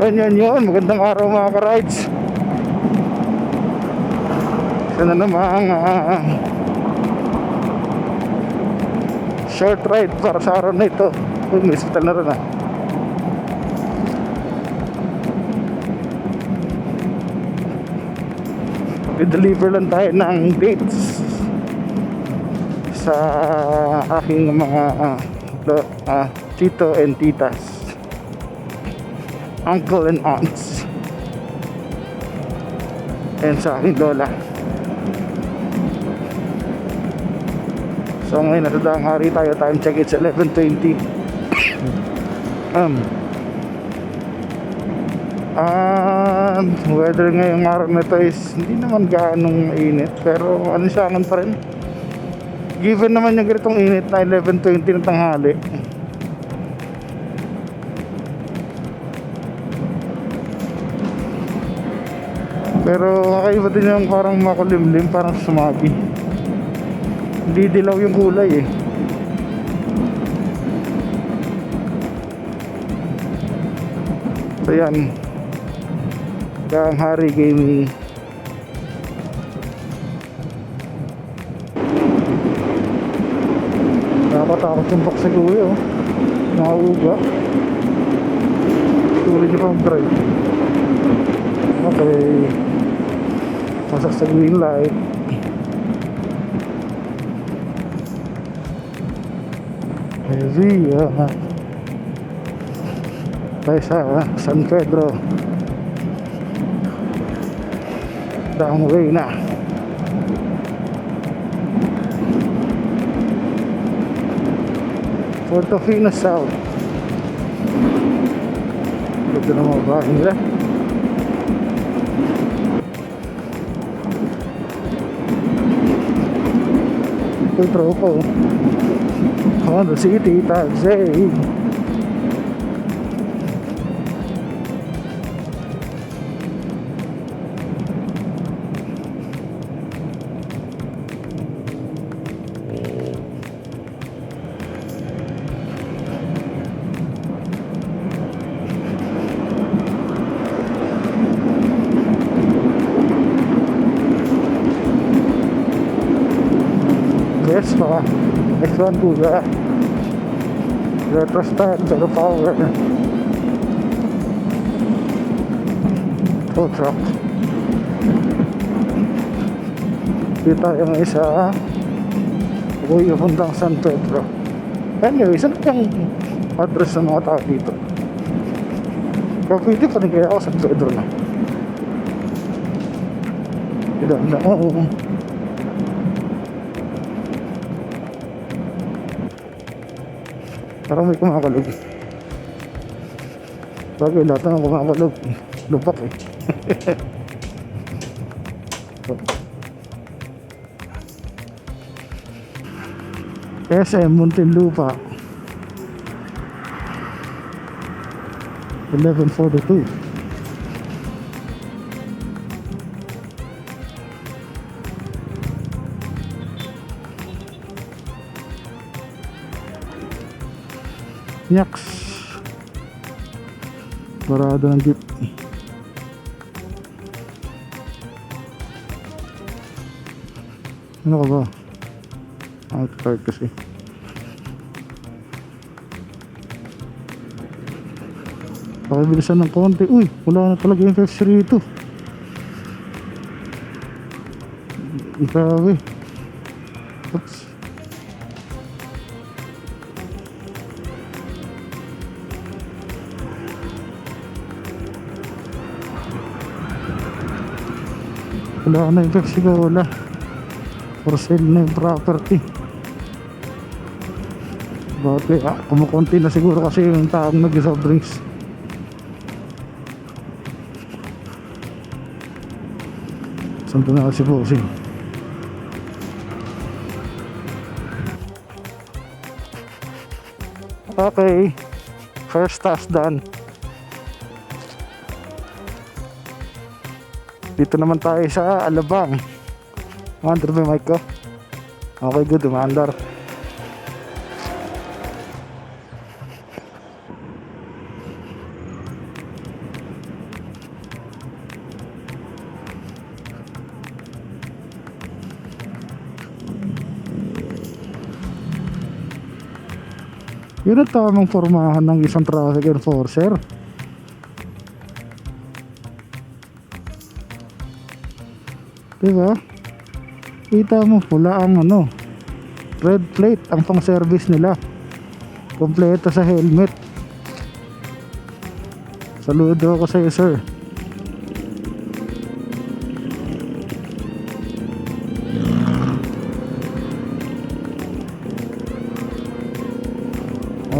Yun. Magandang araw mga ka-rides. Isa na namang short ride para sa araw na ito. Uy, may hospital na rin I-deliver lang tayo ng dates sa aking mga tito and titas, uncle and aunts, and sa aking lola. So ngayon nasa daang hari tayo. Time check, it's 11:20. Weather ngayong araw na ito is hindi naman gaanong mainit, pero anisangan pa rin. Given naman yung ganitong init na 11:20 ng tanghali, pero kakaiba din yung parang makulimlim, parang sumabi. Hindi dilaw yung kulay eh. So yan, Daang Hari Gaming. Nakatakot yung box sa kuya oh. Nakauga. Tuloy niyo pang drive. Okay, masak sa green light. Heavy tayo sa San Pedro. Downway na. Portofino South. Ganda na mga bahay nila. Ito tropa oh. Honda City Taxi. Vespa X1 Kuga, retro style, zero power, tow truck. Dito yung isa uwi puntang San Pedro. Anyway, saan yung address ng mga tao dito? Pwede pa rin kaya ako San Pedro na. Oo. Parang may kumakalog. Bagay, lahat ng kumakalog lupak eh. SM Muntinlupa 11:42. Nyaks, parada ng jeep. Ano ka ba? Outcard kasi. Pakibilisan ng konti. Uy, wala na talaga yung Fifth Street 2. Grabe. Oops. Wala na yung Pepsi Cola. For sale na yung property. Bakit kumukunti na siguro kasi yung taong nag-soft drinks. Saan ito na kasi posing? Okay, first task done. Dito naman tayo sa Alabang. Umandar ba yung mic ko? Okay, good, umandar. Yun ang tamang formahan ng isang traffic enforcer. Diba? Kita mo, pula ang ano, red plate ang pang service nila. Kompleto sa helmet. Saludo ako sa iyo, sir.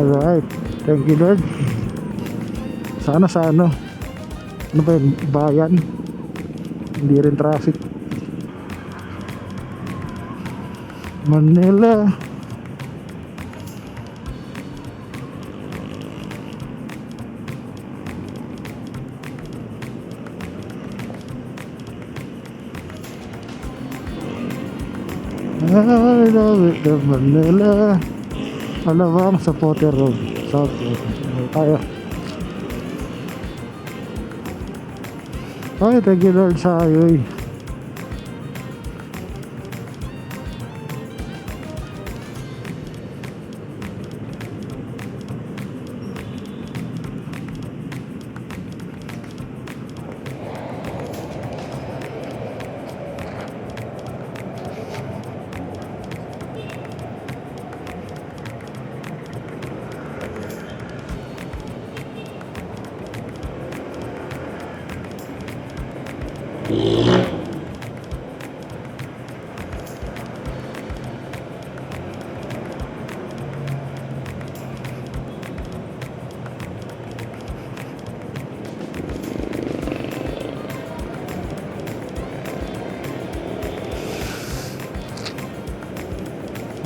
Alright, thank you Lord. Sana sa ano ba yun, bayan, hindi rin traffic. Manila. I love it, the Manila. Alabang sa Potter Road, South Road. Tayo. Ay, thank you Lord sa highway.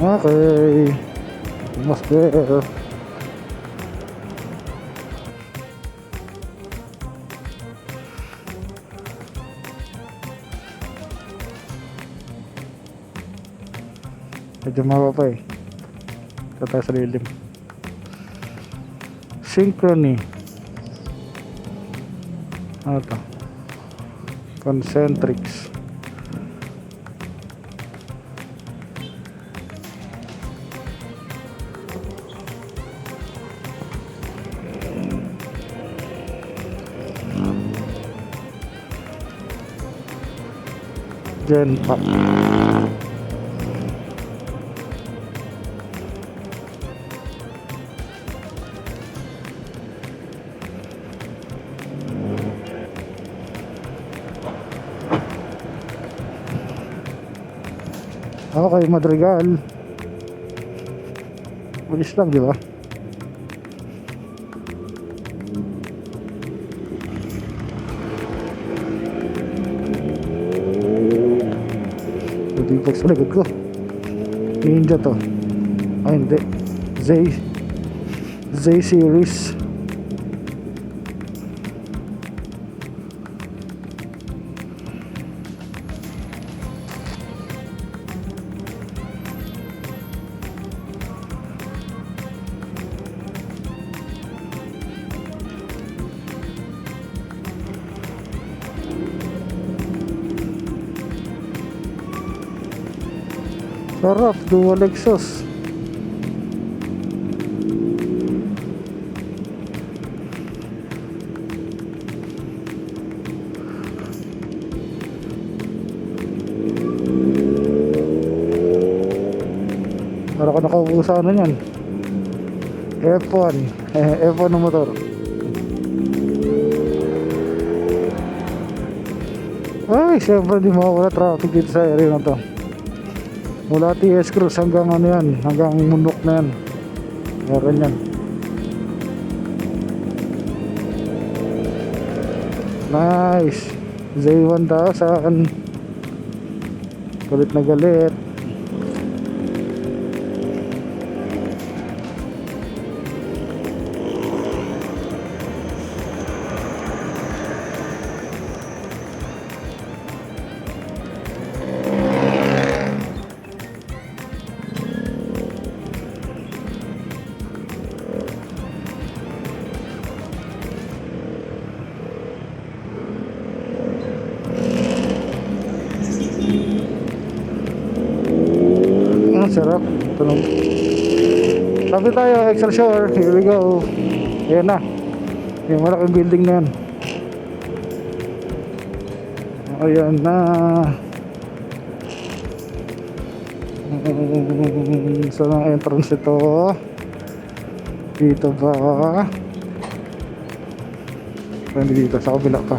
Okay, almost there. Medyo mababa eh. Ito tayo sa lilim. Synchrony. Ano to? Concentrics. Gen Pack. Okay, Madrigal. Bilis lang, di ba? Hindi pa sa likod ko. Ninja to. Ay, hindi. Z series. Sarap, dual exhaust. Para ko nakaupo sa ano yan, F1. F1 ng motor. Ay, syempre di mawala traffic dito sa area na to. Mula TS Cruz hanggang ano yan, hanggang Munok na yan. Meron yan. Nice. Z1000. Galit na galit. Sarap. Ito Lapit tayo, Excelsior. Here we go. Ayan na. Yung malaking building na yan. Ayan na. Saan ang entrance ito? Dito ba? Pwede dito, sa kabila pa.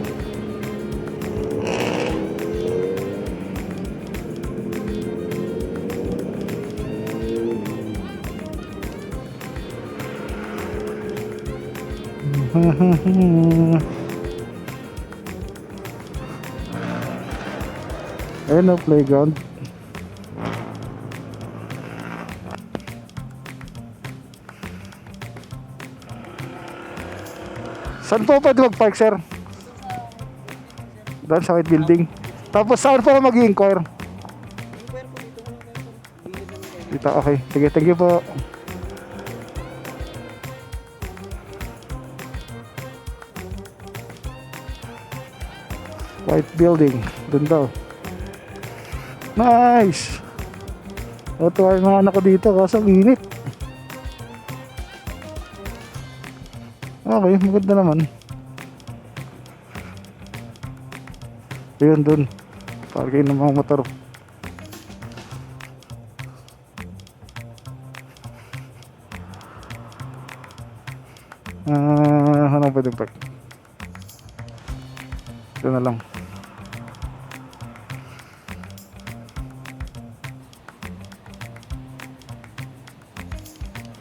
Ayan o, playground. Saan po pwede mag-park, sir? Doon sa white building. Tapos saan po mag-i-inquire? Dito, okay. Sige, thank you po. White building. Doon daw. Nice! Natuwa yung mga anak ko dito kasi ang init. Okay, maganda naman. Ayun dun. Parking ng mga motor. Ano pwedeng park? Ito na lang.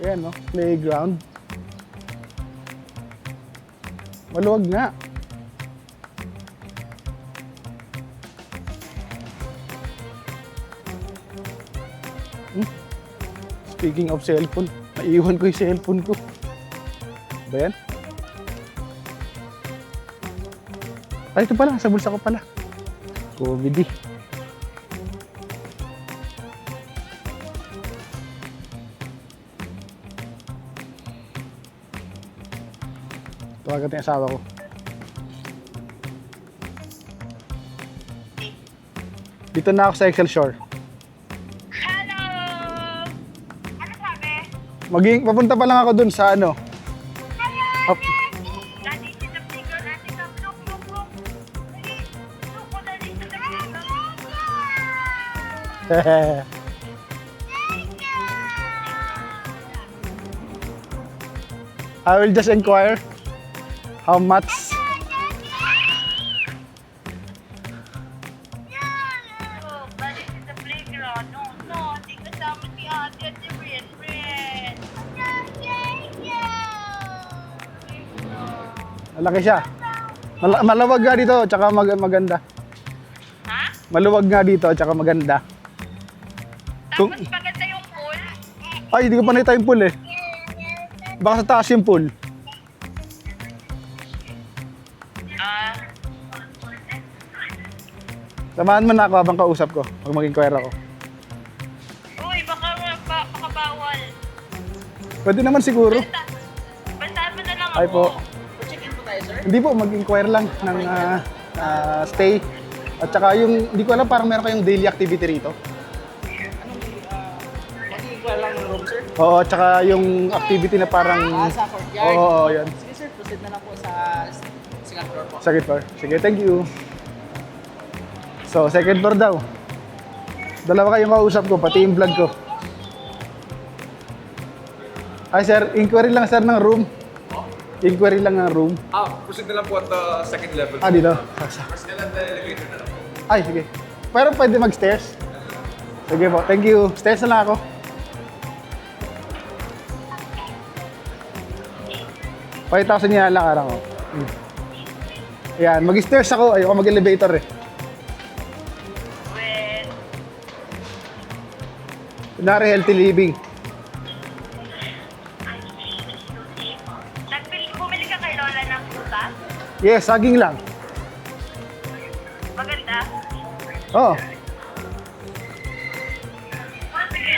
Ayan no, playground. Maluwag nga. Speaking of cellphone, naiwan ko yung cellphone ko. Ba yan? Ay, ito pala, sa bulsa ko pala. Comedy. Tawagan yung asawa ko. Dito na ako sa Excelsior. Hello! Ano sabi? Papunta pa lang ako dun sa ano. Up. Dati si the figure, dati sa look. Look ko na rin sa figure. I will just inquire how much. Oh, dati si the playground. No, hindi kasama si ate at si Ren. Malaki siya. Maluwag nga dito, tsaka maganda. Ha? Maluwag nga dito, tsaka maganda. Tapos maganda yung pool. Ay, hindi ko pa nakita yung pool eh. Baka sa taas yung pool. Samahan mo na ako habang kausap ko, pag mag-inquire ako. Uy, baka bawal. Pwede naman siguro. Basahan mo na lang ako. Ay po. Check-in po tayo, sir? Hindi po, mag-inquire lang ng stay. At saka yung, hindi ko alam, parang meron kayong daily activity rito. Mag-inquire lang ng room, sir? Oo, at saka yung activity na parang... Sa courtyard? Oo, yan. Sige, sir. Proceed na lang po sa second floor po. Second floor. Sige, thank you. So, second floor daw. Dalawa kayong kausap ko, pati yung vlog ko. Ay, sir, inquiry lang, sir, ng room. Inquiry lang ng room. Proceed na lang po at second level. Dito. First na lang, elevator na lang po. Ay, sige. Pero pwede mag-stairs? Sige po, thank you. Stairs na lang ako. $5,000 yan lang araw ko. Ayan, mag-stairs ako. Ayoko mag-elevator eh. Well, Kunwari, healthy living. bumili ka kay Lola ng prutas? Yes, saging lang. Maganda. Oo.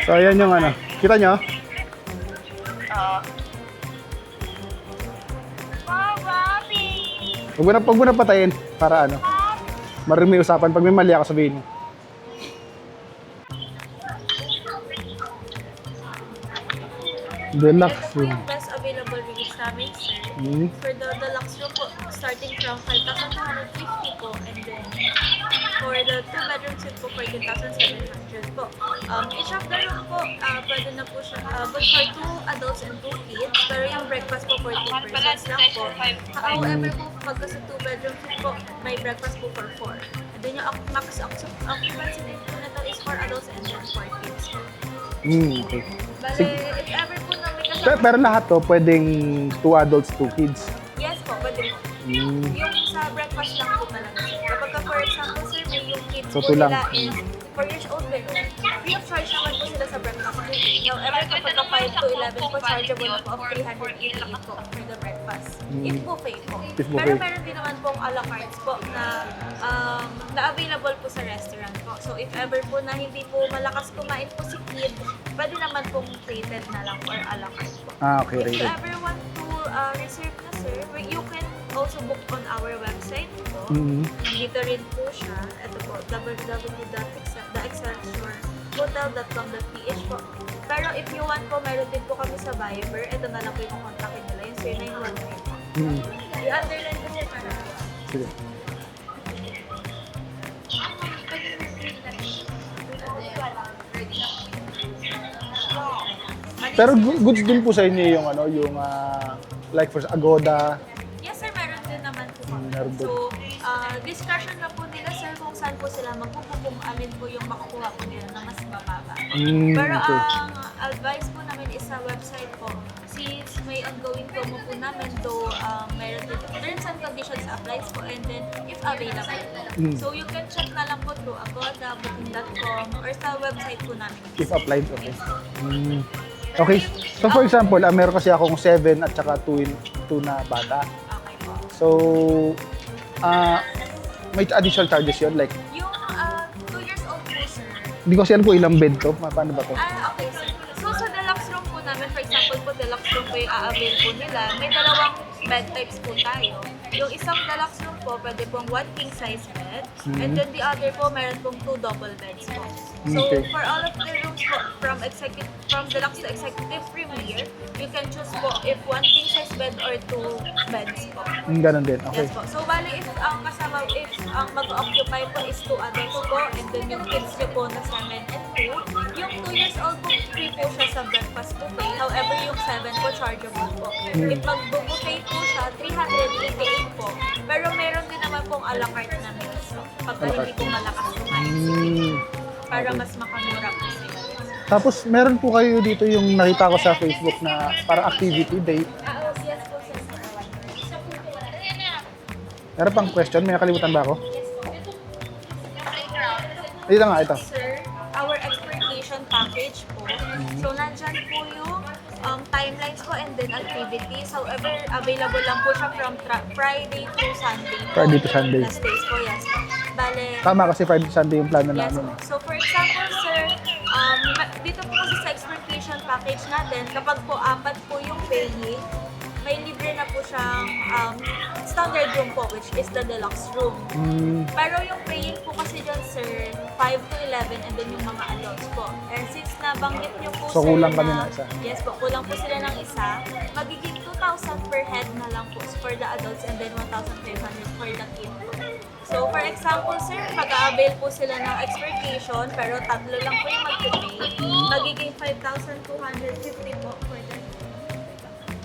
So, ayan yung ano. Kita nyo? Oo. Wow, Bobby! Huwag mo na patayin para ano. Marami usapan. Pag may mali ako, sabihin mo. Deluxe Ito po room. yung best available rooms namin, sir. Hmm. For the deluxe room po, starting from 5,250 po. And then, for the 2-bedroom suite po, 14,700 po. Each of the room po, pwede na po siya, but for 2 adults and 2 kids. Pero yung breakfast po for 2 persons lang po. However po, pagka sa 2-bedroom suite po, may breakfast po for 4. And then yung max occupancy rate po nito is 4 adults and then 4 kids po. Okay. Bale, Sige. if ever po na may kasama, Pero lahat to, pwedeng 2 adults, 2 kids. yes po, pwede po. Yung sa breakfast lang po talaga. Kapag ka, for example, sir, may yung kids So, po two lang. nila is 4 years old pero free of charge naman po sila sa breakfast. However, kapag ka 5 to 11 po, chargeable na po of 380 po for the breakfast. If buffet po. If buffet. Pero meron din naman pong a la carte po na available po sa restaurant po. So, if ever po na hindi po malakas kumain po si kid, pwede naman pong plated na lang or a la carte po. Okay, If you rated. ever want to reserve na, sir, you can also book on our website po. Nandito rin po siya. Ito po, www.excelsiorhotel.com.ph po. Pero if you want po, meron din po kami sa Viber. Ito na lang po yung kontakin nila, yung 0919 po. I-underline ko siya para. Sige. Pero goods din po sa inyo yung ano, yung like for Agoda. Yes, sir, meron din naman po kami. Meron din. So, discussion na po nila, sir, kung saan po sila kung alin po yung makukuha po nila na mas mababa. Pero Okay. ang advice po namin is sa website po. Since may ongoing promo po namin, though meron din terms and conditions applies po and then if available. So you can check na lang po through Agoda, Booking.com or sa website po namin. If applied, okay. Okay. So for example, meron kasi akong 7 at saka 2 na bata. Okay po. So, may additional charges yun? Like, Yung 2 years old po, sir. hindi ko kasi alam kung ilang bed to. Paano ba to? Okay, sir. So, sa deluxe room po namin, for example po, deluxe room po yung a-avail po nila, may dalawang bed types po tayo. Yung isang deluxe room po, pwede pong 1 king size bed, and then the other po, meron pong 2 double beds po. So, Okay. for all of the rooms po, from deluxe to executive premier, you can choose po if 1 king size bed or 2 beds po. Ganun din. Okay. Yes po. So, bali, if ang mag-occupy po is 2 adults po, and then yung kids nyo po na 7 and 2, yung 2 years old po, free po siya sa breakfast buffet. However, yung 7 po, chargeable po. If mag-buffet po siya, 388 po. Pero meron din naman pong a la carte na meals. So, pagka hindi po malakas kumain. Para mas makamura po sila. Tapos, meron po kayo dito yung nakita ko sa Facebook na para activity day. Yes po, sir. Meron pang question? May nakalimutan ba ako? Playground. Ito nga, ito. Sir, our exploitation package po. So, nandyan po yung timelines po and then activities. However, available lang po siya from Friday to Sunday. po. Friday to Sunday. Last days po, yes. Bale, Tama kasi Friday Sunday yung plano yes namin. po. So, for example, sir, dito po kasi sa exploitation package natin, kapag po 4 po yung paying, may libre na po siyang standard room po, which is the deluxe room. Pero yung paying po kasi dyan, sir, 5 to 11 and then yung mga adults po. And since nabanggit nyo po, So, sir, kulang kami na, ng isa. Yes po, kulang po sila ng isa. Magiging 2,000 per head na lang po for the adults and then 1,500 for the kid po. So, for example, sir, pag-avail po sila ng exploitation, pero 3 lang po yung mag-pay, magiging 5,250 po for the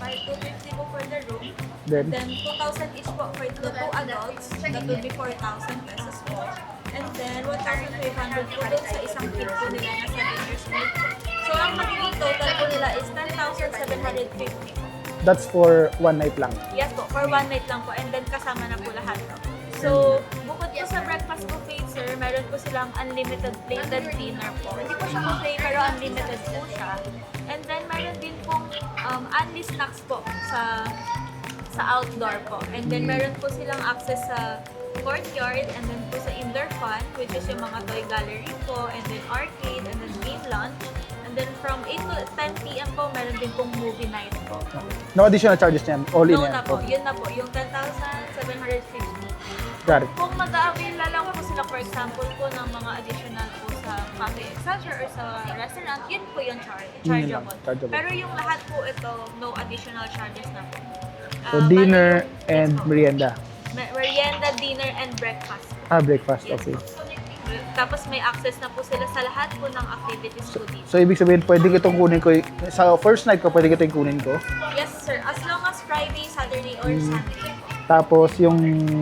5,250 po for the room. Then? Then 2,000 each po for the 2 adults. That would be 4,000 pesos po. And then 1,300 po dun sa isang kid po nila na 7 years old po. So ang magiging total po nila is 10,750 po. That's for one night lang. Yes po, for 1 night lang po. And then kasama na po lahat po. So, bukod po sa breakfast buffet, sir, meron po silang unlimited plated dinner po. Hindi po siya buffet, pero unlimited po siya. And then, meron din pong unli snacks po sa outdoor po. And then, meron po silang access sa courtyard and then po sa indoor fun, which is yung mga toy gallery po, and then arcade, and then game lunch. And then, from 8 to 10 p.m. po, meron din pong movie night po. No additional charges niyan. All in No yan. na po, yun na po. Yung 10,750. Got it. Kung mag-a-avail na lang po sila, for example po, ng mga additional po sa Cafe Excelsior or sa restaurant, yun po yung Yun lang, chargeable. chargeable. Pero yung lahat po ito, no additional charges na po. So, dinner Bali, and yes po. merienda. Merienda, dinner, and breakfast. Breakfast, Yes okay. po. Tapos may access na po sila sa lahat po ng activities po dito. So, ibig sabihin, pwede kitong kunin ko, sa first night ko, pwede kitong kunin ko. Yes, sir. As long as Friday, Saturday, or Sunday. Tapos, yung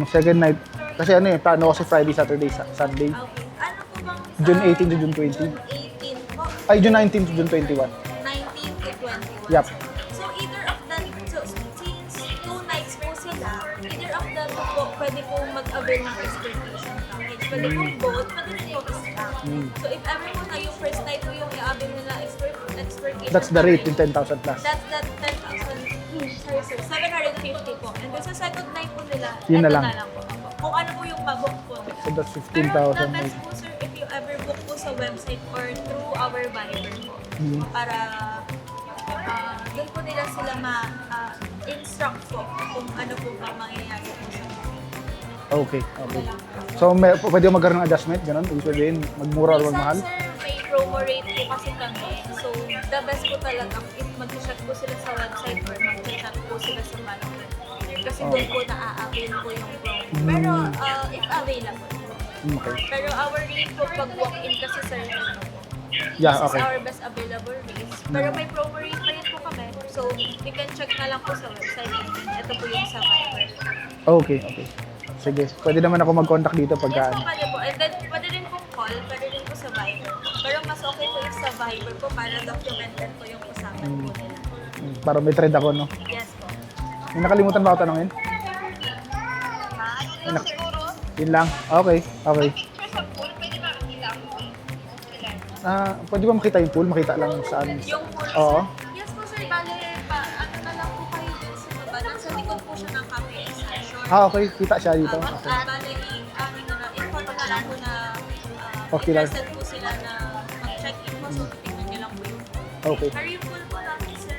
second night, kasi ano plano ko si Friday, Saturday, Sunday. Okay. Ano po bang... June 18 to June 20. June 18 po. Ay, June 19 to June 21. 19 to 21. Yup. So, either of the... So, since 2 nights po sila, either of the two po, pwede po mag-avail ng expectation package. Pwede po both, pwede rin po isa. So, if ever po na yung first night po yung i-avail nila expectation That's the rate, yung package, 10,000 plus. That's the 10,000, sorry sir, 750 po. And then sa second night po nila, Yun na eto lang. po. Kung ano po yung mabook po nila. So, that's Pero 15,000. the best po sir, if you ever book po sa website or through our Viber po, para doon po nila sila ma-instruct po kung ano po ba mangyayari po sa Okay, okay. So, pwede ko magkaroon ng adjustment, gano'n? Ibig sabihin, magmura or magmahal? Minsan, sir, may promo rate po kasi kami. So, the best po talaga if mag-chat po sila sa website or mag-chat po sila sa Viber. Kasi doon po na-avail po yung promo. Pero, if available. Okay. Pero our rate po pag walk-in kasi sir, ano po. Yeah, This okay. is our best available rates. Pero may promo rate pa rin po kami. So, you can check na lang po sa website. Ito po yung sa Viber. Okay, okay. Sige, pwede naman ako mag-contact dito Yes pagka... po, pwede po. And then, pwede rin pong call, pwede rin po sa Viber. Pero mas okay po yung sa Viber po para documented po yung usapan po nila. Para may thread ako, no? Yes po. May nakalimutan ba ako tanongin? Ano lang siguro? Yun lang? Okay, okay. Picture sa pool, pwede ba makita ang pool? Pwede ba makita yung pool? Makita lang saan? Yung pool, Oo. yes po sir, bale, ano na lang po kayo dun sa baba. Nasa likod po siya ng Cafe Excelsior. Okay. Kita siya dito. Okay. Bale, inform na lang po na Ocular. interested po sila na mag-check-in po. So, titignan niyo lang po yung pool. Okay. Pero yung pool po namin, sir,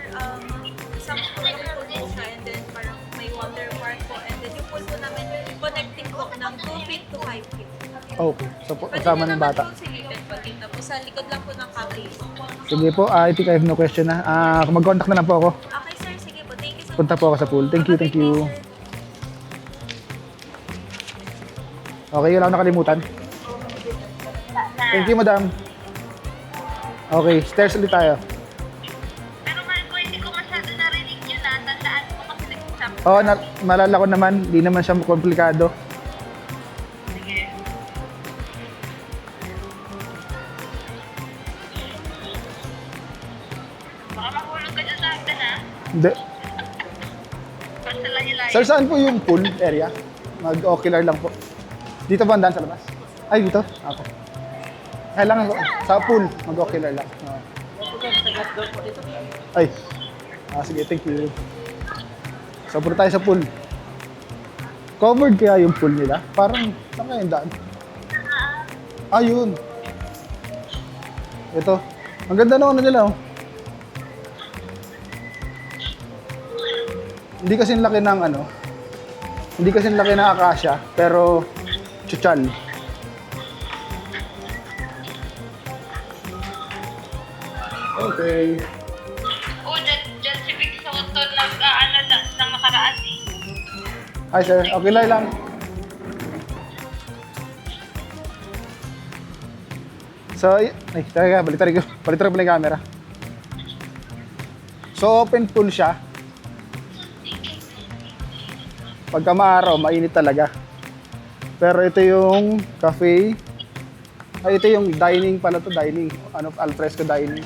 isang swimming pool po siya and then parang may water park po and then yung pool po namin connecting po ng 2 feet to 5 feet. Okay. So, Pwede kasama na ng naman bata. po silipin po dito po sa likod lang po ng cafe. Sige po, I think I have no question na. Mag-contact na lang po ako. Okay sir, sige po. Thank you so much. Punta po ako sa pool. Thank you, thank you. Sir. Okay, wala akong nakalimutan. Thank you, madam. Okay, stairs ulit tayo. Pero Marco, hindi ko masyado narinig yun tandaan mo kasi nag-stop. Oo, malala ko naman. Di naman siya komplikado. Sige. Baka mahulog ka dyan sa hagdan Hindi. Basta layo-layo. Sir, saan po yung pool area? Mag-ocular lang po. Dito ba ang daan sa labas? Ay, dito? Okay. Kailangan ko. Sa pool, mag-ocular lang. Ay. Sige, thank you. So, punta tayo sa pool. Covered kaya yung pool nila? Parang, saan kaya yung daan? Ayun. Ito. Ang ganda na ano nila, oh. Hindi kasi laki ng ano. Hindi kasi laki ng akasya, pero chuchal. Okay. Oo, dyan si Vic Soto nag-ano na nakaraan eh. Hi sir, okay lang. So, ay, teka, balik tayo pala yung camera. So, open pool siya. Pagka maaraw, mainit talaga. Pero ito yung cafe. Ay, ito yung dining pala to, dining. Alfresco dining.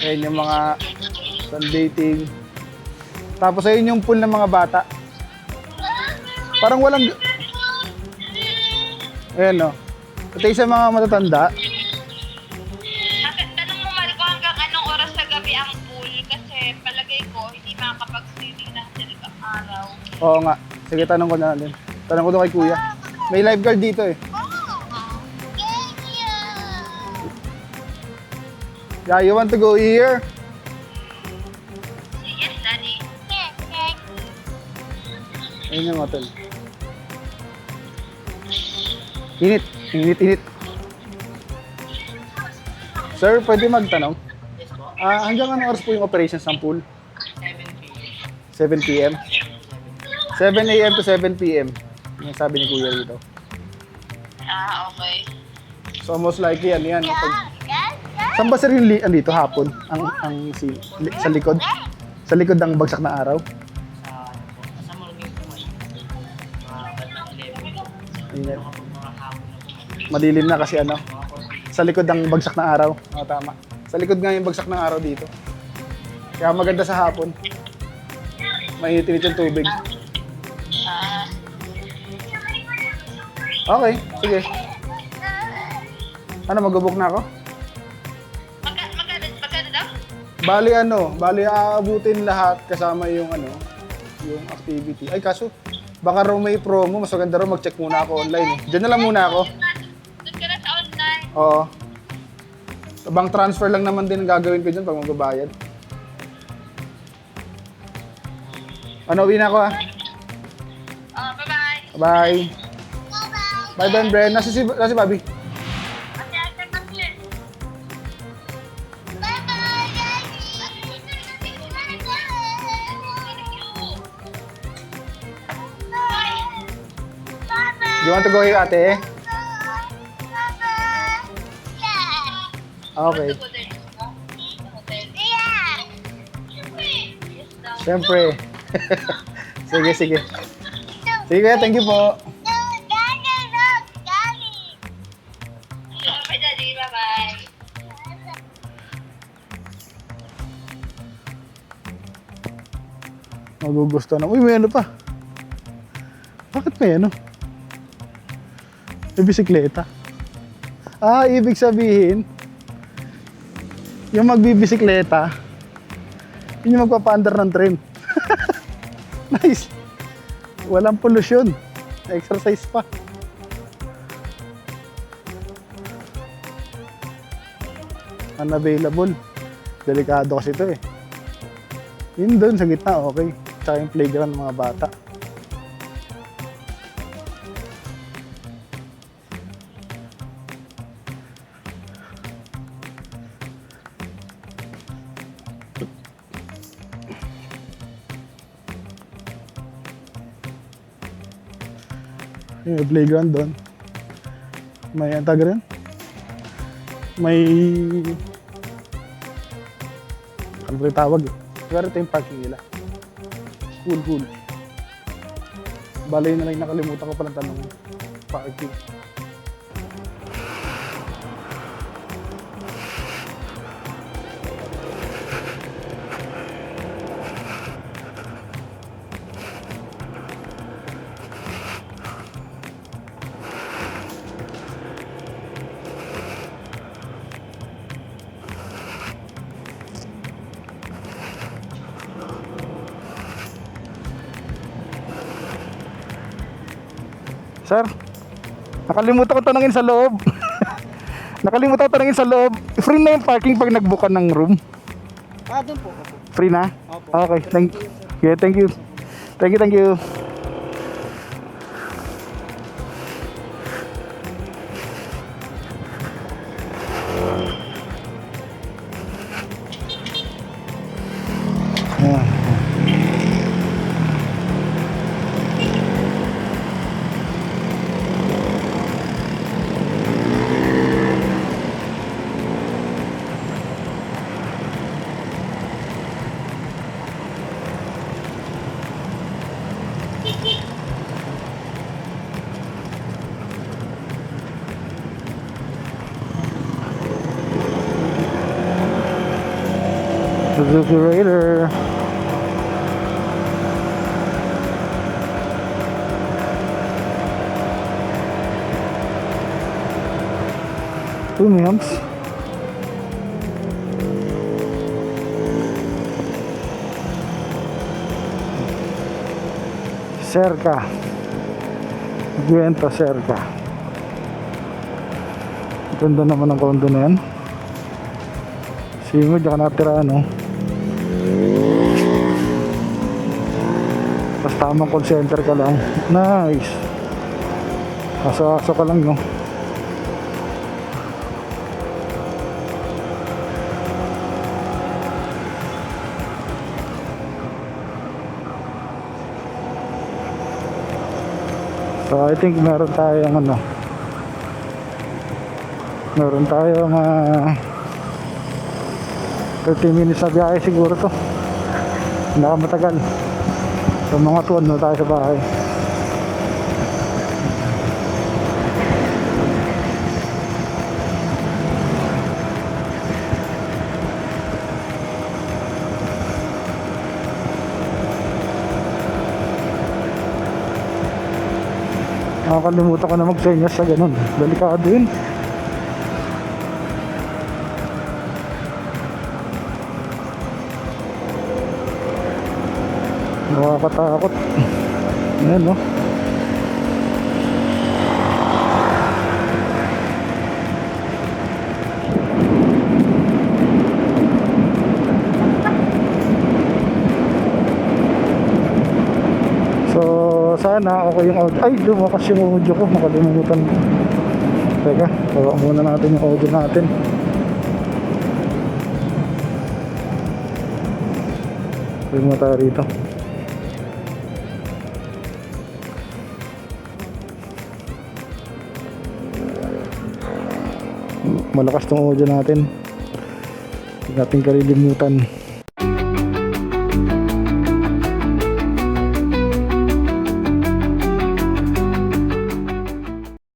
Ayan yung mga sunbathing. Tapos ayun yung pool ng mga bata. Parang walang... Ayan no. Ito yung sa mga matatanda. Tanong mo Marco hanggang anong oras sa gabi ang pool kasi palagay ko hindi makakapag-swimming na talagang araw. Oo nga. Sige, tanong ko na din. Tanong ko doon kay kuya. May lifeguard dito eh. Yeah, you want to go here? Yes, Daddy. Ayun yung hotel. Init. Init-init. Sir, pwede magtanong? Yes po. Hanggang anong oras po yung operations ng pool? 7 p.m. 7 p.m.? 7 a.m. to 7 p.m. Yung sabi ni Kuya dito. Okay. So most likely, ano yan? Saan ba sir yung andito hapon? Sa likod? Sa likod ng bagsak na araw? Sa morning po may bandang 11. Ayun. Kapag mga hapon na po. Madilim na kasi ano? Sa likod ng bagsak na araw. Oo, tama. Sa likod nga yung bagsak ng araw dito. Kaya maganda sa hapon. Mainit-init yung tubig. Okay, sige. Ano, mag-book na ako? Magkano daw? Bali aabutin lahat kasama yung yung activity. Ay kaso, baka raw may promo, mas maganda raw mag-check muna ako online eh. Diyan na lang muna ako. Doon ka na sa online. Oo. Bank transfer lang naman din ang gagawin ko dyan pag magbabayad. Ano, uwi na ako ha. Bye-bye. Bye. Bye, Ben Bren. Nasa si Bobby. Ate, ate, ate. You want to go here, ate? Okay. Siyempre. Sige, sige. Sige, kuya. Thank you po. Bye, Daddy. Bye-bye. Magugusto na. Uy, may ano pa. Bakit may ano? May bisikleta. Ibig sabihin, yung magbibisikleta, yun yung magpapaandar ng tren. Nice. Walang pollution. Exercise pa. Unavailable. Delikado kasi ito eh. Yun doon sa gitna, okay. Tsaka yung playground ng mga bata. Yung may playground doon. May antag rin. May... ano ba yung tawag eh? Pero ito yung parking nila. Cool. Balay na lang, nakalimutan ko palang tanong. Parking. Sir, nakalimutan ko tanongin sa loob. Nakalimutan ko tanongin sa loob. Free na yung parking pag nagbuka ng room? Doon po. Free na? Opo. Okay, thank you. Yeah, thank you. Thank you. Suzuki Raider. Premiums. Cerca. Guenta Cerca. Ganda naman ang condo na yan. Singod, tsaka natira ano. Tapos tamang call center ka lang. Nice. Aso-aso ka lang no. So I think meron tayong ano, meron tayong 30 minutes na biyahe siguro to. Nakamatagal. So mga 2 na tayo sa bahay. Nakakalimutan ko na magsenyas sa ganun. Delikado yun. Nakakatakot. Ayan, no? So, sana okay yung audio. Ay, lumakas yung audio ko. Makalimutan. Teka, bawa muna natin yung audio natin. Pwede mo tayo rito. Malakas tong audio natin. Hindi natin kalilimutan.